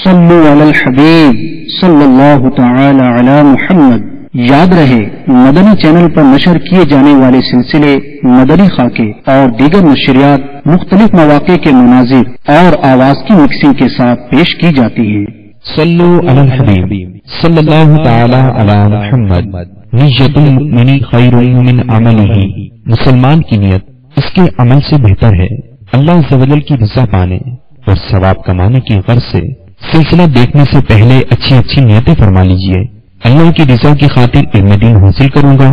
صلو علی الحبیب صلی اللہ تعالی علی محمد۔ یاد رہے مدنی چینل پر نشر کیے جانے والے سلسلے مدنی خاکے اور دیگر نشریات مختلف مواقع کے مناظر اور آواز کی مکسنگ کے ساتھ پیش کی جاتی ہیں۔ صلو علی الحبیب صلی اللہ تعالی علی محمد۔ نیت المؤمن خیر من عملہ، مسلمان کی نیت اس کے عمل سے بہتر ہے۔ اللہ عز و جل کی رضا پانے اور ثواب کمانے کی غرض سے سلسلہ دیکھنے سے پہلے اچھی اچھی نیتیں فرما لیجئے۔ اللہ کی رضا کی خاطر علم دین حاصل کروں گا،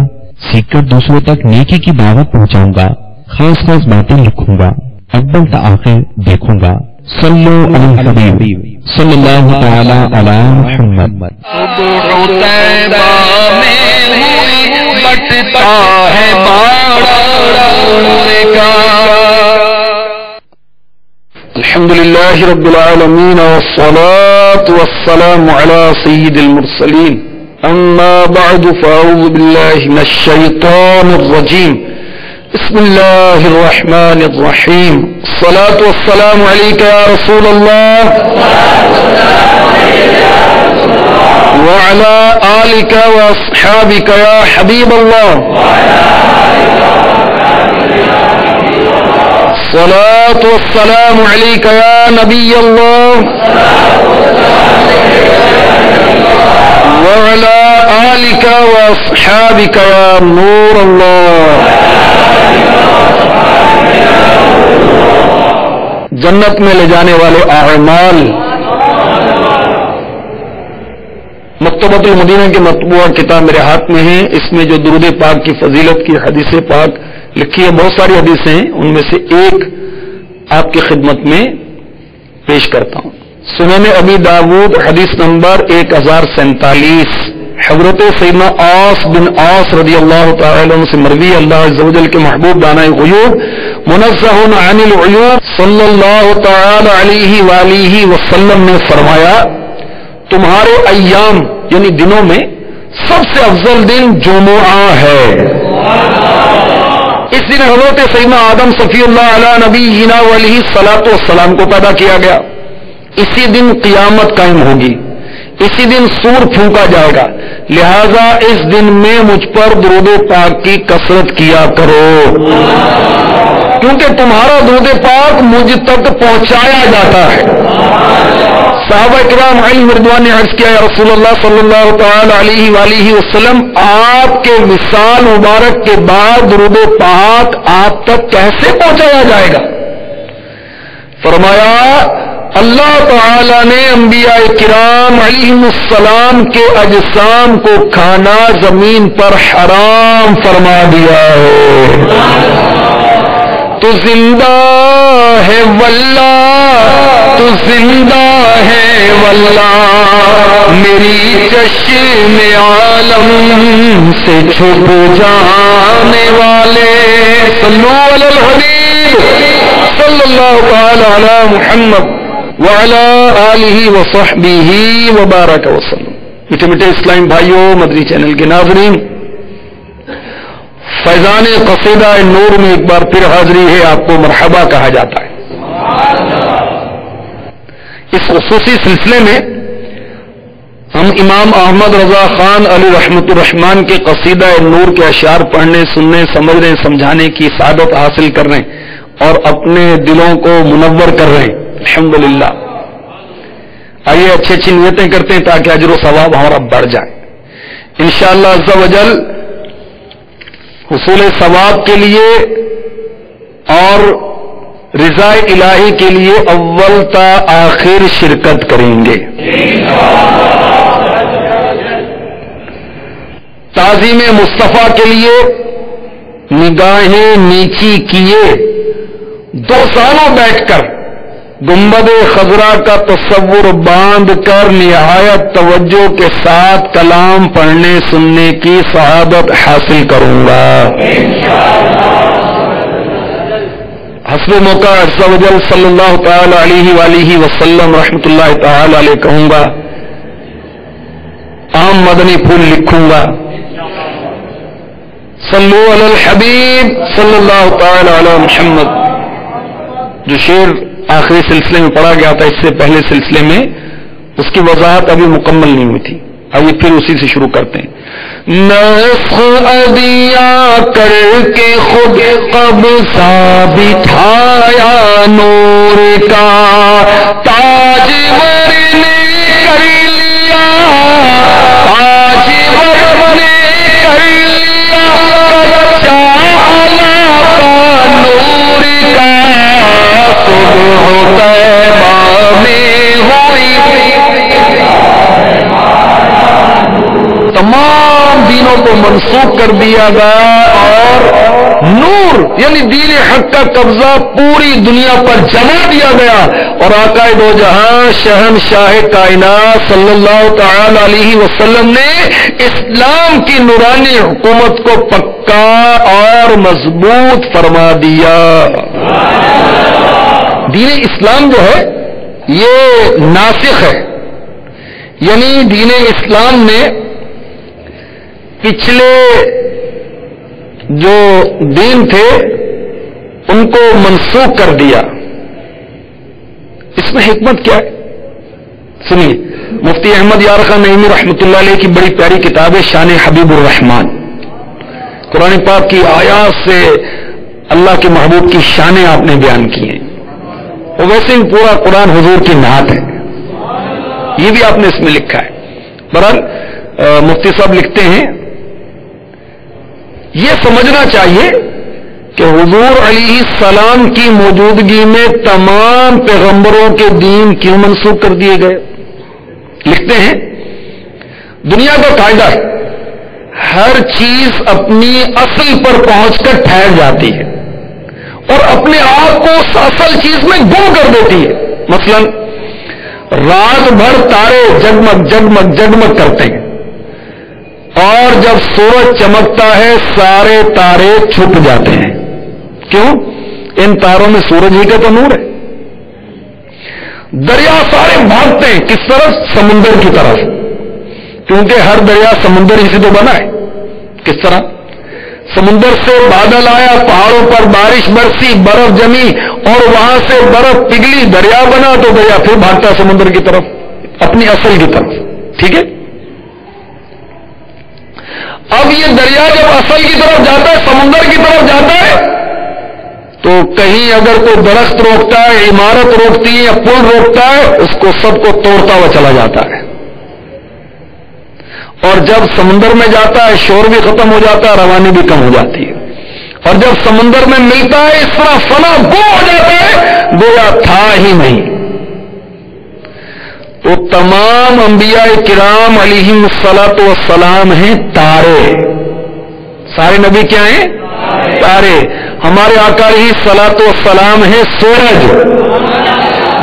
سیکھ کر دوسروں تک نیکی کی دعوت پہنچاؤں گا، خاص خاص باتیں لکھوں گا، اول تا آخر دیکھوں گا۔ صلو علی الحبیب صلی اللہ تعالی علی محمد۔ الحمد لله رب العالمين والصلاة والسلام على سيد المرسلين، أما بعد فأعوذ بالله من الشيطان الرجيم، بسم الله الرحمن الرحيم، الصلاة والسلام عليك يا رسول الله وعلى آلك وأصحابك يا حبيب الله، الصلاة والسلام عليك يا نبي الله وعلى آلك وأصحابك يا نور الله۔ جنت میں لے جانے والے اعمال مکتبۃ المدینہ کے مطبوعہ کتاب میرے ہاتھ میں ہے۔ اس میں جو درود پاک کی فضیلت کی حدیث پاک لکھی ہے، بہت ساری حدیثیں ہیں، ان میں سے ایک آپ کی خدمت میں پیش کرتا ہوں۔ سنن ابی داود حدیث نمبر 1047، حضرت سیدنا عاص بن عاص رضی اللہ تعالی عنہ سے مروی، اللہ عز و جل کے محبوب دانائے غیوب منزہ عن العیوب صلی اللہ تعالی علیہ وآلہ وسلم نے فرمایا، تمہارے ایام یعنی دنوں میں سب سے افضل دن جمعہ ہے۔ اس دن حضرت سیدنا آدم صفی اللہ علیہ نبینا علیہ الصلاۃ والسلام کو پیدا کیا گیا۔ اسی دن قیامت قائم ہوگی، اسی دن سور پھونکا جائے گا، لہذا اس دن میں مجھ پر درود پاک کی کثرت کیا کرو، کیونکہ تمہارا درود پاک مجھ تک پہنچایا جاتا ہے۔ صحابہ کرام علیہ رضوان نے عرض کیا، یا رسول اللہ صلی اللہ تعالی علیہ وآلہ وسلم، آپ کے وصال مبارک کے بعد درود پاک آپ تک کیسے پہنچایا جائے گا؟ فرمایا، اللہ تعالی نے انبیاء کرام علیہم السلام کے اجسام کو کھانا زمین پر حرام فرما دیا ہے۔ تو زندہ ہے واللہ، تو زندہ ہے واللہ، میری چشم عالم سے چھپ جانے والے، صلو علی الحبیب صلی اللہ تعالی علی محمد وعلی آلہ وصحبہ وبارک وسلم۔ میٹھے میٹھے اسلام بھائیوں، مدنی چینل کے ناظرین، فیضان قصیدہ نور میں ایک بار پھر حاضری ہے، آپ کو مرحبا کہا جاتا ہے۔ اس خصوصی سلسلے میں ہم امام احمد رضا خان علی رحمت الرحمان کے قصیدہ نور کے اشعار پڑھنے، سننے، سمجھنے، سمجھانے کی سعادت حاصل کر رہے ہیں اور اپنے دلوں کو منور کر رہے ہیں، الحمدللہ۔ آئیے اچھی اچھی نیتیں کرتے ہیں تاکہ اجر و ثواب ہمارا بڑھ جائے انشاءاللہ عز و جل۔ حصول ثواب کے لیے اور رضا الہی کے لیے اول تا آخر شرکت کریں گے۔ تعظیم مصطفیٰ کے لیے نگاہیں نیچی کیے، 2 سالوں بیٹھ کر گنبد خضرا کا تصور باندھ کر نہایت توجہ کے ساتھ کلام پڑھنے سننے کی سعادت حاصل کروں گا حسب موقع عز و جل۔ صلی اللہ تعالی علیہ وآلہ وسلم رحمت اللہ تعالی علیہ کہوں گا، عام مدنی پھول لکھوں گا، صلو علی الحبیب صلی اللہ تعالی علی محمد۔ جو شعر آخری سلسلے میں پڑھا گیا تھا، اس سے پہلے سلسلے میں اس کی وضاحت ابھی مکمل نہیں ہوئی تھی. آئیے پھر اسی سے شروع کرتے ہیں. نسخ ادیاں کر کے خود قبضہ بٹھایا نور کا تاج ور نے کر لیا تاج ور نے کر لیا چالا نور کا صبح طیبہ میں ہوئی تمام دینوں کو منسوخ کر دیا گیا اور نور یعنی دین حق کا قبضہ پوری دنیا پر جما دیا گیا. اور آقا دو جہاں شہنشاہ کائنات صلی اللہ تعالی علیہ وسلم نے اسلام کی نورانی حکومت کو پکا اور مضبوط فرما دیا. دین اسلام جو ہے یہ ناسخ ہے، یعنی دین اسلام نے پچھلے جو دین تھے ان کو منسوخ کر دیا. اس میں حکمت کیا ہے؟ سنیے، مفتی احمد یار خان نعیمی رحمۃ اللہ علیہ کی بڑی پیاری کتاب ہے شان حبیب الرحمان. قرآن پاک کی آیات سے اللہ کے محبوب کی شانیں آپ نے بیان کی ہیں، اور ویسے ہی پورا قرآن حضور کی نعت ہے، یہ بھی آپ نے اس میں لکھا ہے. بہرحال مفتی صاحب لکھتے ہیں یہ سمجھنا چاہیے کہ حضور علیہ السلام کی موجودگی میں تمام پیغمبروں کے دین کیوں منسوخ کر دیے گئے. لکھتے ہیں دنیا کا قاعدہ ہے ہر چیز اپنی اصل پر پہنچ کر ٹھہر جاتی ہے اور اپنے آپ کو اس اصل چیز میں گم کر دیتی ہے. مثلا رات بھر تارے جگمگ جگمگ جگمگ کرتے ہیں اور جب سورج چمکتا ہے سارے تارے چھپ جاتے ہیں. کیوں؟ ان تاروں میں سورج ہی کا تو نور ہے. دریا سارے بھاگتے ہیں کس طرف؟ سمندر کی طرف، کیونکہ ہر دریا سمندر ہی سے تو بنا ہے. کس طرح؟ سمندر سے بادل آیا، پہاڑوں پر بارش برسی، برف جمی اور وہاں سے برف پگھلی، دریا بنا تو دریا پھر بھاگتا سمندر کی طرف، اپنی اصل کی طرف. ٹھیک ہے؟ اب یہ دریا جب اصل کی طرف جاتا ہے، سمندر کی طرف جاتا ہے، تو کہیں اگر کوئی درخت روکتا ہے، عمارت روکتی ہے یا پل روکتا ہے، اس کو سب کو توڑتا ہوا چلا جاتا ہے. اور جب سمندر میں جاتا ہے شور بھی ختم ہو جاتا ہے، روانی بھی کم ہو جاتی ہے. اور جب سمندر میں ملتا ہے اس طرح فنا گم ہو جاتا ہے گویا تھا ہی نہیں. تو تمام انبیاء کرام علیہم الصلاۃ والسلام ہیں تارے. سارے نبی کیا ہیں؟ تارے. ہمارے آقا علیہ الصلاۃ والسلام ہیں سورج.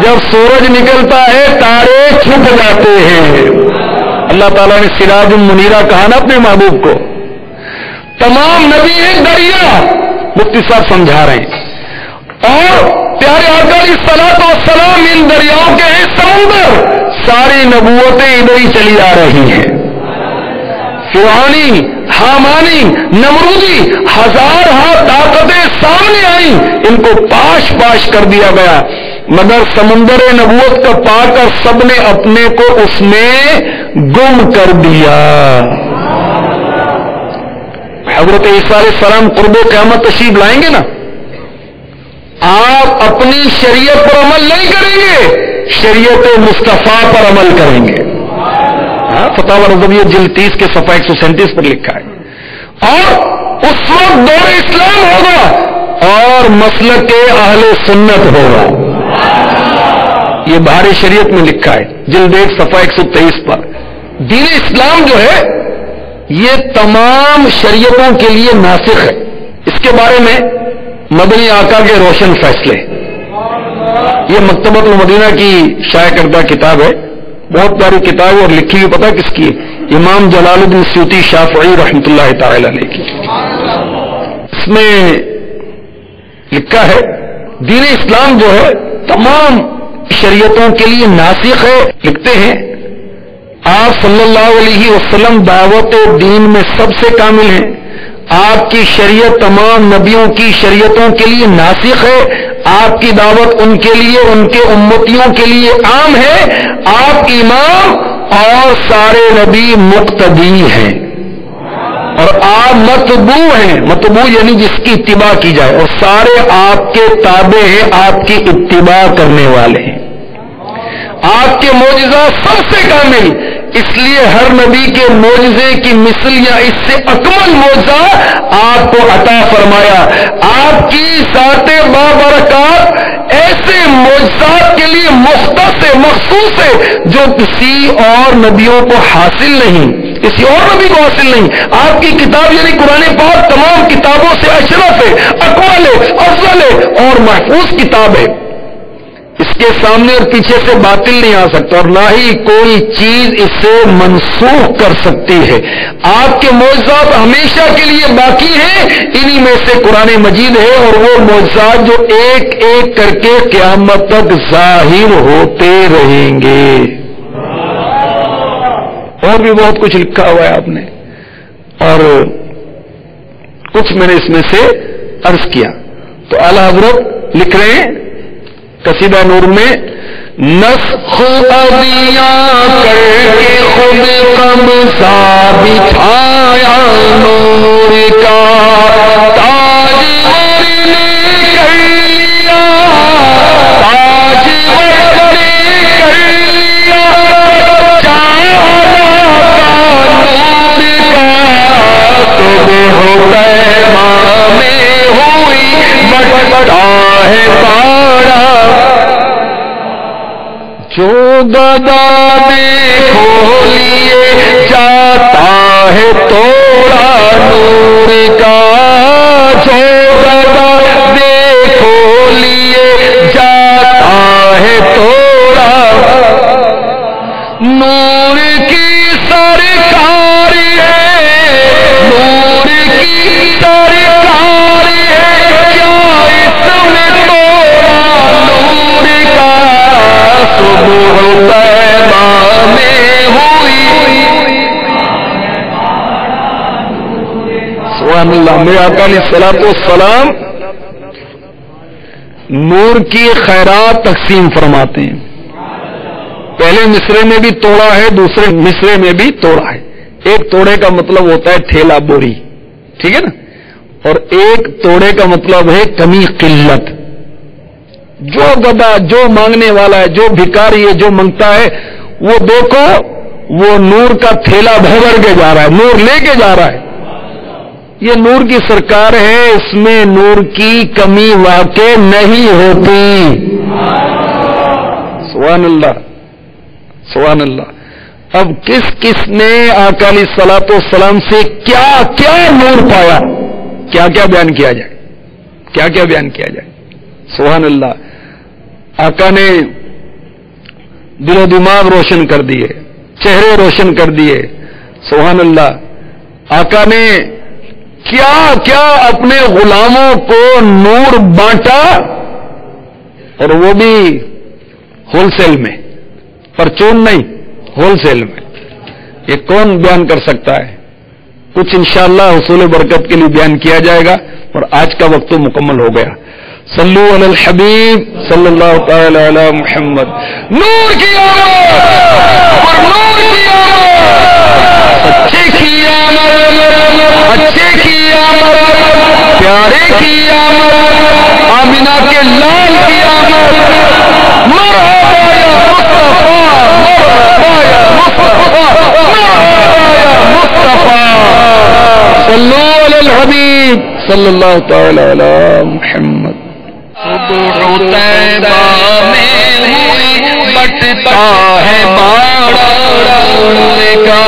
جب سورج نکلتا ہے تارے چھپ جاتے ہیں. اللہ تعالیٰ نے سراج المنیرہ کہا نا اپنے محبوب کو. تمام نبی ہیں دریا، مفتی صاحب سمجھا رہے ہیں. اور پیارے آقا علیہ الصلاۃ والسلام ان دریاؤں کے ہیں سمندر. ساری نبوتیں ادھر ہی چلی آ رہی ہیں. فرعونی، حامانی، نمرودی ہزارہ طاقتیں سامنے آئیں، ان کو پاش پاش کر دیا گیا، مگر سمندر نبوت کا پا کر سب نے اپنے کو اس میں گم کر دیا. حضرت عیسیٰ علیہ السلام قرب قیامت تشریف لائیں گے نا، آپ اپنی شریعت پر عمل نہیں کریں گے، شریعت مصطفیٰ پر عمل کریں گے. فتاوی رضویہ جلد 30 کے صفحہ 137 پر لکھا ہے. اور اس وقت دور اسلام ہوگا اور مسلک اہل سنت ہوگا. یہ بہار شریعت میں لکھا ہے جلد 1 صفحہ 123 پر. دین اسلام جو ہے یہ تمام شریعتوں کے لیے ناسخ ہے. اس کے بارے میں مدنی آقا کے روشن فیصلے، یہ مکتبۃ المدینہ کی شائع کردہ کتاب ہے، بہت پیاری کتاب ہے اور لکھی ہوئی پتہ کس کی ہے؟ امام جلال الدین سیوطی شافعی رحمۃ اللہ تعالی علیہ کی. اس میں لکھا ہے دین اسلام جو ہے تمام شریعتوں کے لیے ناسخ ہے. لکھتے ہیں آپ صلی اللہ علیہ وسلم دعوت دین میں سب سے کامل ہیں، آپ کی شریعت تمام نبیوں کی شریعتوں کے لیے ناسخ ہے، آپ کی دعوت ان کے لیے، ان کے امتیوں کے لیے عام ہے، آپ امام اور سارے نبی مقتدی ہیں، اور آپ متبوع ہیں، متبوع یعنی جس کی اتباع کی جائے، اور سارے آپ کے تابع ہیں، آپ کی اتباع کرنے والے ہیں۔ آپ کے معجزات سب سے کامل، اس لیے ہر نبی کے معجزے کی مثل یا اس سے اکمل معجزہ آپ کو عطا فرمایا۔ آپ کی ذات بابرکات ایسے معجزات کے لیے مختص ہے، مخصوص ہے، جو کسی اور نبیوں کو حاصل نہیں، کسی اور نبی کو حاصل نہیں۔ آپ کی کتاب یعنی قرآن پاک تمام کتابوں سے اشرف ہے، اکمل ہے، افضل ہے اور محفوظ کتاب ہے۔ اس کے سامنے اور پیچھے سے باطل نہیں آ سکتا، اور نہ ہی کوئی چیز اس سے منسوخ کر سکتی ہے۔ آپ کے معجزات ہمیشہ کے لیے باقی ہیں، انہی میں سے قرآن مجید ہے، اور وہ معجزات جو ایک ایک کر کے قیامت تک ظاہر ہوتے رہیں گے۔ اور بھی بہت کچھ لکھا ہوا ہے آپ نے، اور کچھ میں نے اس میں سے عرض کیا۔ تو اعلی حضرت لکھ رہے ہیں قصیدہ نور میں، نسخ ابیاں کر کے خود قبضہ بچھایا نور کا، تاج ور نے کر لیا، تاج ور نے کر لیا، چالا کا نور کا، صبح پیما میں ہوئی بٹتا ہے پارا، جو گدا میں کھولیے جاتا ہے توڑا نور کا، جو گدا میں کھولیے جاتا ہے توڑا، نور کی سرکار ہے، نور کی سرکار ہے، کیا اس میں توڑا نور کا، صبح طیبہ میں ہوئی۔ سبحان اللہ۔ میرے آقا علیہ الصلوۃ والسلام نور کی خیرات تقسیم فرماتے ہیں۔ پہلے مصرے میں بھی توڑا ہے، دوسرے مصرے میں بھی توڑا ہے۔ ایک توڑے کا مطلب ہوتا ہے ٹھیلا بوری، ٹھیک ہے نا، اور ایک توڑے کا مطلب ہے کمی قلت۔ جو گدا، جو مانگنے والا ہے، جو بھکاری ہے، جو منگتا ہے، وہ دیکھو وہ نور کا تھیلا بھر کے جا رہا ہے، نور لے کے جا رہا ہے۔ یہ نور کی سرکار ہے، اس میں نور کی کمی واقع نہیں ہوتی۔ سبحان اللہ، سبحان اللہ۔ اب کس کس نے آقا علیہ الصلوۃ والسلام سے کیا کیا نور پایا، کیا کیا بیان کیا جائے، کیا کیا بیان کیا جائے۔ سبحان اللہ۔ آقا نے دل و دماغ روشن کر دیے، چہرے روشن کر دیے۔ سبحان اللہ۔ آقا نے کیا کیا اپنے غلاموں کو نور بانٹا، اور وہ بھی ہول سیل میں، پرچون نہیں، ہول سیل میں۔ یہ کون بیان کر سکتا ہے؟ کچھ انشاءاللہ حصول برکت کے لیے بیان کیا جائے گا، اور آج کا وقت تو مکمل ہو گیا۔ صلو علی الحبیب صلی اللہ تعالی علی محمد۔ نور کی آمد اور نور کی آمد، اچھے کی آمد، اچھے کی آمد، پیارے کی آمد، آمینہ کے لال کی آمد۔ مرحبا یا مصطفیٰ، مرحبا یا مصطفیٰ، مرحبا یا مصطفیٰ۔ صلو علی الحبیب صلی اللہ تعالی علی محمد۔ صبح طیبہ میں ہوئی بٹتا ہے باڑا نور کا۔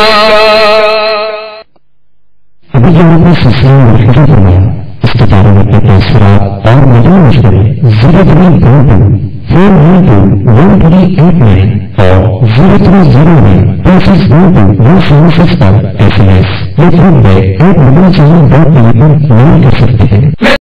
ابھی جو ہم نے سلسلہ مرحلہ فرمایا، اس کے بارے میں اپنے تاثرات اور مدنی مشورے 032121389 اور 03092612 پر SMS یا فون پہ ایپ مدنی چینل پر کر سکتے ہیں۔